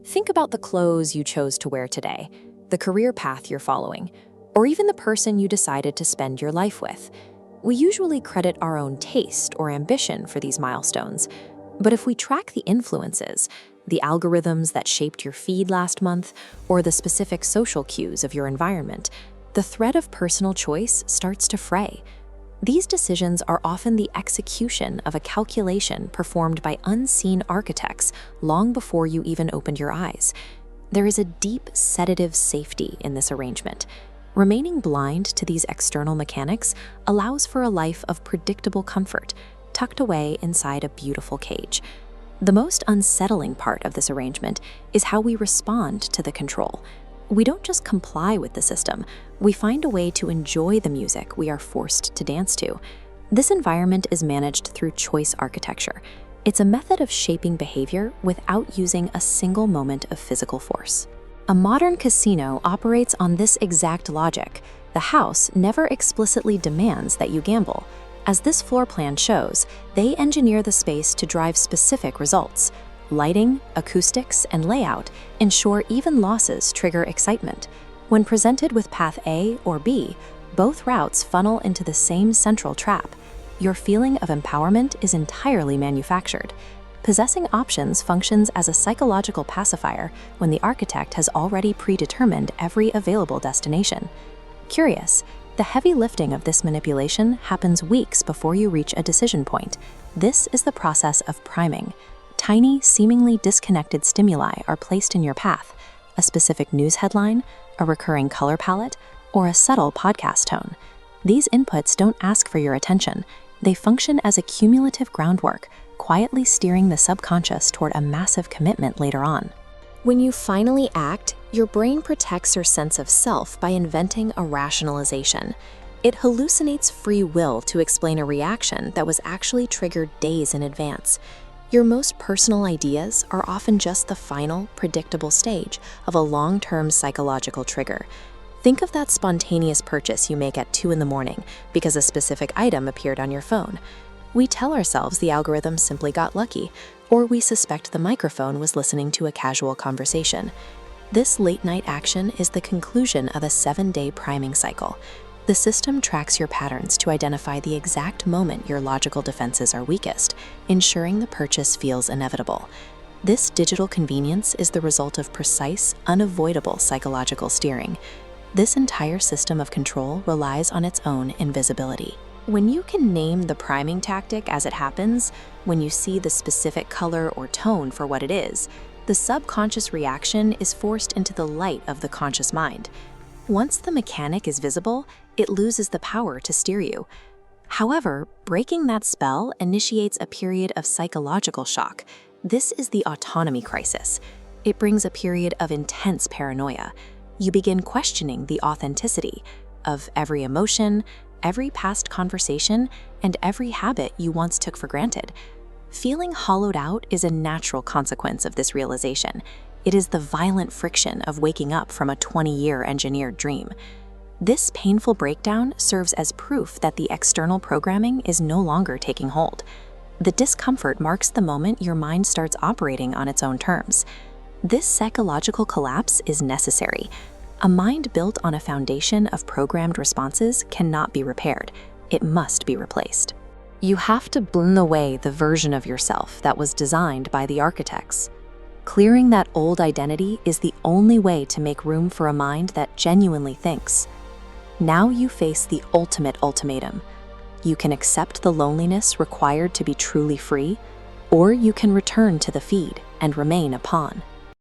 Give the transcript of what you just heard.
Think about the clothes you chose to wear today, the career path you're following, or even the person you decided to spend your life with. We usually credit our own taste or ambition for these milestones, but if we track the influences, the algorithms that shaped your feed last month, or the specific social cues of your environment, the thread of personal choice starts to fray. These decisions are often the execution of a calculation performed by unseen architects long before you even opened your eyes. There is a deep sedative safety in this arrangement. Remaining blind to these external mechanics allows for a life of predictable comfort, tucked away inside a beautiful cage. The most unsettling part of this arrangement is how we respond to the control. We don't just comply with the system, we find a way to enjoy the music we are forced to dance to. This environment is managed through choice architecture. It's a method of shaping behavior without using a single moment of physical force. A modern casino operates on this exact logic. The house never explicitly demands that you gamble. As this floor plan shows, they engineer the space to drive specific results. Lighting, acoustics, and layout ensure even losses trigger excitement. When presented with path A or B, both routes funnel into the same central trap. Your feeling of empowerment is entirely manufactured. Possessing options functions as a psychological pacifier when the architect has already predetermined every available destination. Curious, the heavy lifting of this manipulation happens weeks before you reach a decision point. This is the process of priming. Tiny, seemingly disconnected stimuli are placed in your path: a specific news headline, a recurring color palette, or a subtle podcast tone. These inputs don't ask for your attention. They function as a cumulative groundwork, quietly steering the subconscious toward a massive commitment later on. When you finally act, your brain protects your sense of self by inventing a rationalization. It hallucinates free will to explain a reaction that was actually triggered days in advance. Your most personal ideas are often just the final, predictable stage of a long-term psychological trigger. Think of that spontaneous purchase you make at 2 in the morning because a specific item appeared on your phone. We tell ourselves the algorithm simply got lucky, or we suspect the microphone was listening to a casual conversation. This late-night action is the conclusion of a 7-day priming cycle. The system tracks your patterns to identify the exact moment your logical defenses are weakest, ensuring the purchase feels inevitable. This digital convenience is the result of precise, unavoidable psychological steering. This entire system of control relies on its own invisibility. When you can name the priming tactic as it happens, when you see the specific color or tone for what it is, the subconscious reaction is forced into the light of the conscious mind. Once the mechanic is visible, it loses the power to steer you. However, breaking that spell initiates a period of psychological shock. This is the autonomy crisis. It brings a period of intense paranoia. You begin questioning the authenticity of every emotion, every past conversation, and every habit you once took for granted. Feeling hollowed out is a natural consequence of this realization. It is the violent friction of waking up from a 20-year engineered dream. This painful breakdown serves as proof that the external programming is no longer taking hold. The discomfort marks the moment your mind starts operating on its own terms. This psychological collapse is necessary. A mind built on a foundation of programmed responses cannot be repaired. It must be replaced. You have to blend away the version of yourself that was designed by the architects. Clearing that old identity is the only way to make room for a mind that genuinely thinks. Now you face the ultimate ultimatum. You can accept the loneliness required to be truly free, or you can return to the feed and remain a pawn.